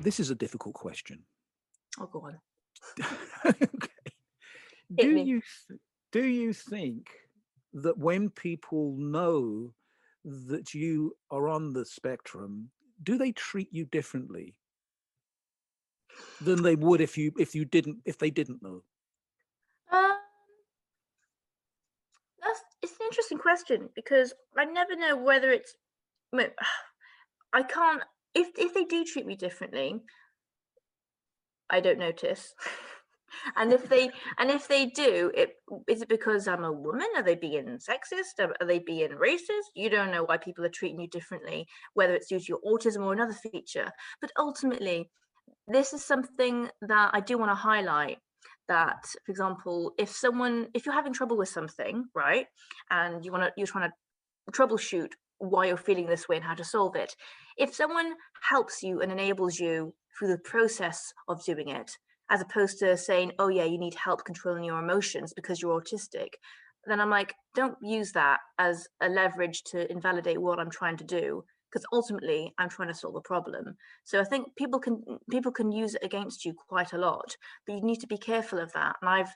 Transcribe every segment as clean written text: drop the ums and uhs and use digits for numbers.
This is a difficult question. Oh, go on. Okay. Do you think that when people know that you are on the spectrum, do they treat you differently than they would if they didn't know? It's an interesting question, because I never know whether it's. I can't. If they do treat me differently, I don't notice. And if they do, is it because I'm a woman? Are they being sexist? Are they being racist? You don't know why people are treating you differently, whether it's due to your autism or another feature. But ultimately, this is something that I do want to highlight. That, for example, if you're having trouble with something, right, and you're trying to troubleshoot why you're feeling this way and how to solve it, if someone helps you and enables you through the process of doing it, as opposed to saying, oh yeah, you need help controlling your emotions because you're autistic, then I'm like, don't use that as a leverage to invalidate what I'm trying to do, because ultimately I'm trying to solve a problem. So I think people can use it against you quite a lot, but you need to be careful of that. And I've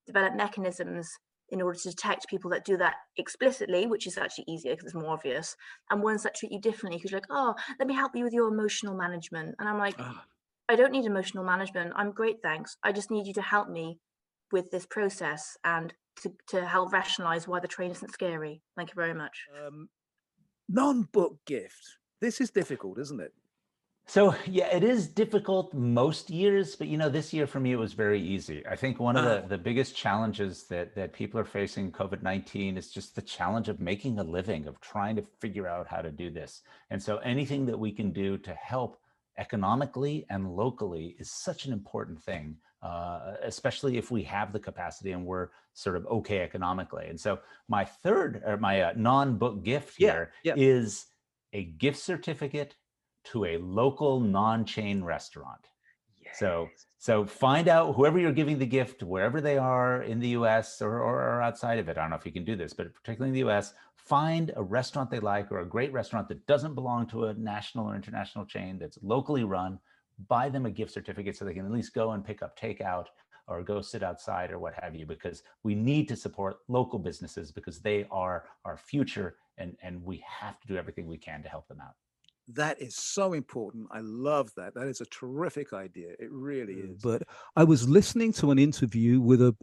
developed mechanisms in order to detect people that do that explicitly, which is actually easier because it's more obvious, and ones that treat you differently, because you're like, oh, let me help you with your emotional management. And I'm like, I don't need emotional management. I'm great, thanks. I just need you to help me with this process and to help rationalize why the train isn't scary. Thank you very much. Non-book gift. This is difficult, isn't it? So yeah, it is difficult most years, but this year for me it was very easy. I think one of the biggest challenges that people are facing COVID-19 is just the challenge of making a living, of trying to figure out how to do this. And so anything that we can do to help economically and locally is such an important thing, especially if we have the capacity and we're sort of okay economically. And so my non-book gift here is a gift certificate to a local non-chain restaurant. Yes. So find out whoever you're giving the gift, wherever they are in the US or outside of it. I don't know if you can do this, but particularly in the US, find a restaurant they like, or a great restaurant that doesn't belong to a national or international chain, that's locally run. Buy them a gift certificate so they can at least go and pick up takeout or go sit outside or what have you, because we need to support local businesses because they are our future, and we have to do everything we can to help them out. That is so important. I love that. That is a terrific idea. It really is. But I was listening to an interview with a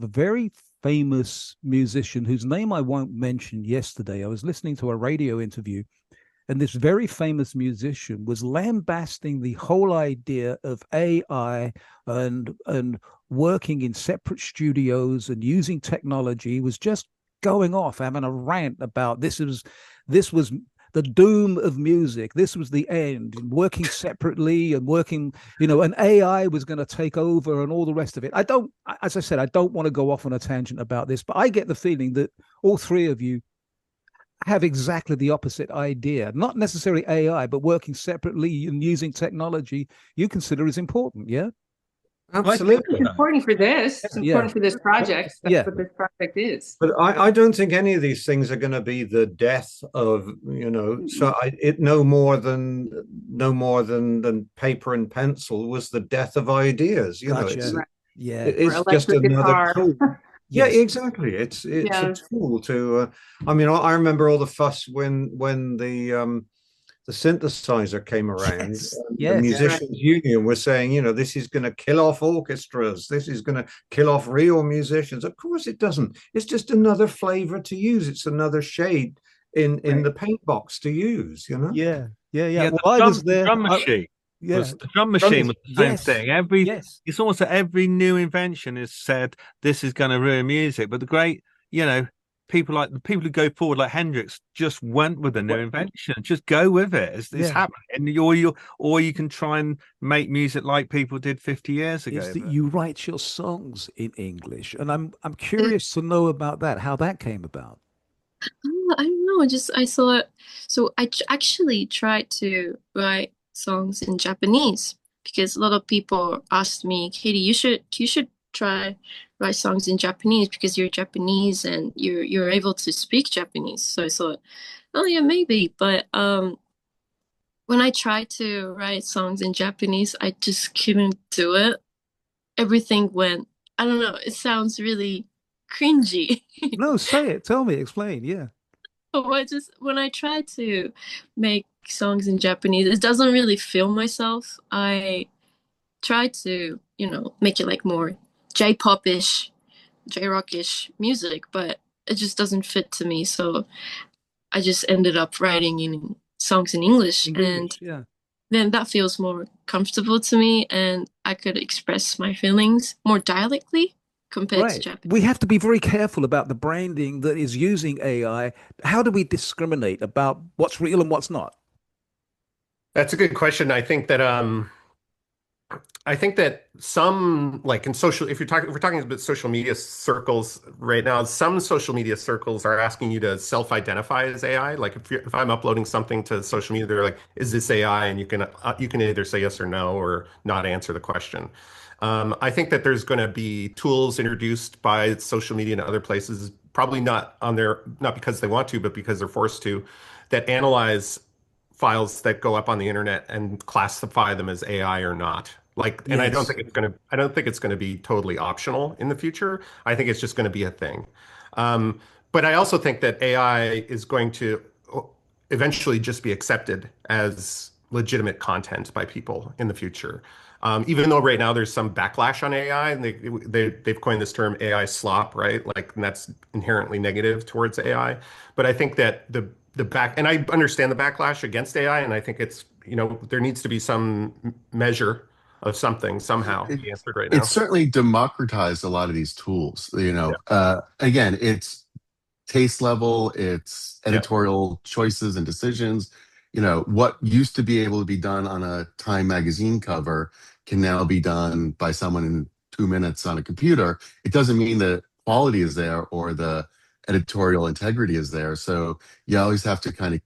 very famous musician whose name I won't mention yesterday. I was listening to a radio interview, and this very famous musician was lambasting the whole idea of AI and working in separate studios and using technology. He was just going off, having a rant about this was the doom of music. This was the end, working separately and working, and AI was going to take over and all the rest of it. As I said, I don't want to go off on a tangent about this, but I get the feeling that all three of you have exactly the opposite idea. Not necessarily AI, but working separately and using technology you consider is important, yeah? Absolutely. It's important for this. It's important for this project. That's what this project is. But I don't think any of these things are going to be the death of, no more than paper and pencil was the death of ideas. It's just another tool. Yeah, exactly. It's a tool to. I remember all the fuss when the synthesizer came around. The musicians union was saying, this is going to kill off orchestras. This is going to kill off real musicians. Of course it doesn't. It's just another flavor to use. It's another shade in the paint box to use, Yeah. Well, I was there. The drum machine. The drum machine was the same thing. It's almost that every new invention is said, this is going to ruin music. But the great, people who go forward, like Hendrix, just went with the new invention. Just go with it. It's happening. Or you can try and make music like people did 50 years ago. Is that you write your songs in English, and I'm curious to know about that. How that came about. I don't know. I saw it. So I actually tried to write songs in Japanese, because a lot of people asked me, Katie, you should try write songs in Japanese because you're Japanese and you're able to speak Japanese. So I thought, oh yeah, maybe. But when I tried to write songs in Japanese, I just couldn't do it. Everything went, I don't know, it sounds really cringy. No, say it. Tell me, explain. Yeah. But when I try to make songs in Japanese, it doesn't really feel myself. I try to, make it like more J-pop-ish, J-rock-ish music, but it just doesn't fit to me. So I just ended up writing in songs in English, and yeah. then that feels more comfortable to me, and I could express my feelings more dialectly compared to Japanese. We have to be very careful about the branding that is using AI. How do we discriminate about what's real and what's not? That's a good question. I think that some, like in social, if we're talking about social media circles right now, some social media circles are asking you to self-identify as AI. Like if I'm uploading something to social media, they're like, "Is this AI?" And you can either say yes or no or not answer the question. I think that there's going to be tools introduced by social media and other places, probably not because they want to, but because they're forced to, that analyze files that go up on the internet and classify them as AI or not. And I don't think it's gonna be totally optional in the future. I think it's just gonna be a thing. But I also think that AI is going to eventually just be accepted as legitimate content by people in the future. Even though right now there's some backlash on AI, and they've coined this term AI slop, right? And that's inherently negative towards AI. But I think that and I understand the backlash against AI, and I think it's, there needs to be some measure of something somehow be answered right now. It's certainly democratized a lot of these tools. Again, it's taste level, it's editorial choices and decisions. What used to be able to be done on a Time magazine cover can now be done by someone in 2 minutes on a computer. It doesn't mean the quality is there or the editorial integrity is there. So you always have to kind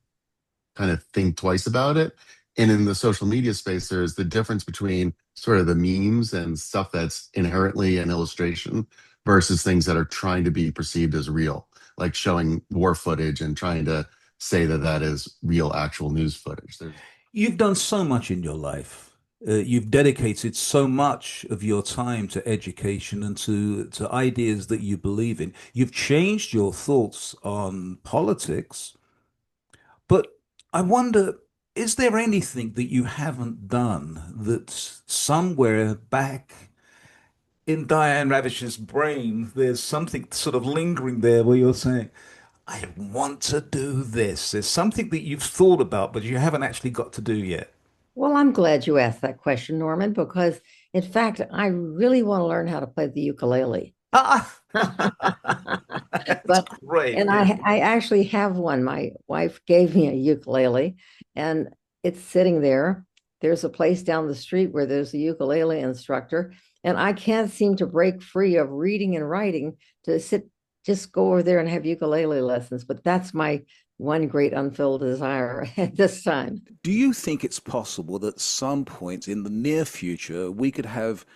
of think twice about it. And in the social media space, there's the difference between sort of the memes and stuff that's inherently an illustration versus things that are trying to be perceived as real, like showing war footage and trying to say that that is real, actual news footage. You've done so much in your life. You've dedicated so much of your time to education and to ideas that you believe in. You've changed your thoughts on politics. But I wonder, is there anything that you haven't done that somewhere back in Diane Ravitch's brain, there's something sort of lingering there where you're saying, I want to do this. There's something that you've thought about, but you haven't actually got to do yet. Well, I'm glad you asked that question, Norman, because in fact, I really want to learn how to play the ukulele. But great. And I actually have one. My wife gave me a ukulele and it's sitting there. There's a place down the street where there's a ukulele instructor, and I can't seem to break free of reading and writing to just go over there and have ukulele lessons. But that's my one great unfilled desire at this time. Do you think it's possible that at some point in the near future, we could have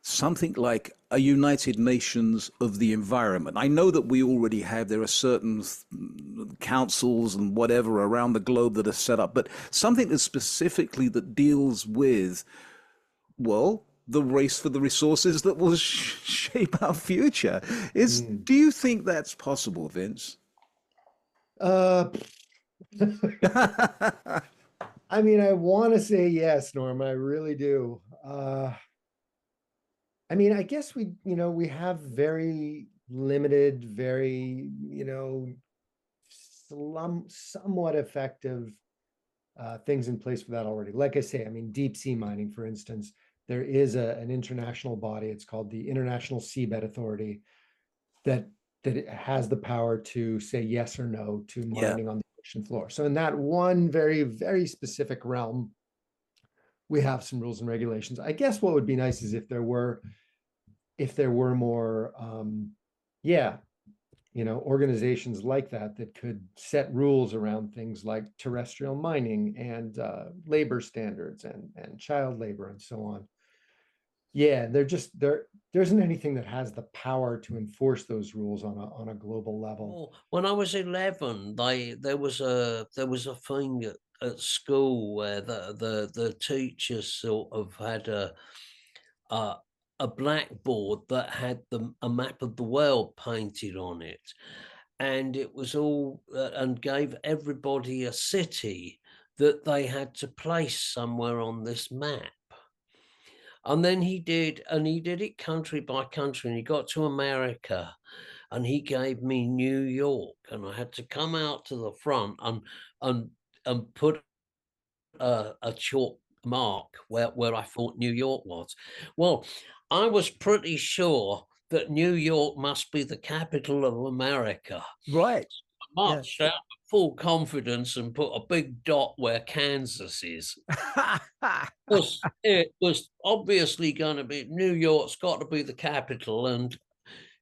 something like a United Nations of the environment? I know that we already have, there are certain councils and whatever around the globe that are set up, but something that specifically that deals with, well, the race for the resources that will shape our future. Do you think that's possible, Vince? I mean, I want to say yes, Norm. I really do. I mean, I guess we have very limited, very, somewhat effective things in place for that already. Like I say, I mean, deep sea mining, for instance, there is an international body. It's called the International Seabed Authority that it has the power to say yes or no to mining on the ocean floor. So in that one very, very specific realm, we have some rules and regulations. I guess what would be nice is if there were more, organizations like that could set rules around things like terrestrial mining and labor standards and child labor and so on. Yeah, there isn't anything that has the power to enforce those rules on a global level. When I was 11, there was a thing at school where the teacher sort of had a blackboard that had a map of the world painted on it, and it was all and gave everybody a city that they had to place somewhere on this map. And then he did it country by country, and he got to America, and he gave me New York, and I had to come out to the front and put a chalk mark where I thought New York was. Well, I was pretty sure that New York must be the capital of America. Right. I marched out with full confidence and put a big dot where Kansas is. It was obviously going to be New York's got to be the capital, and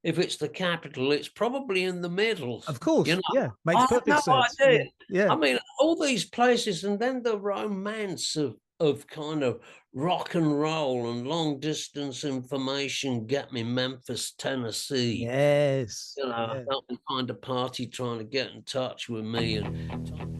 if it's the capital, it's probably in the middle. Of course, yeah, makes perfect sense. Yeah, I mean, all these places, and then the romance of kind of rock and roll and long distance information get me Memphis, Tennessee. Yes, help me find a party trying to get in touch with me and.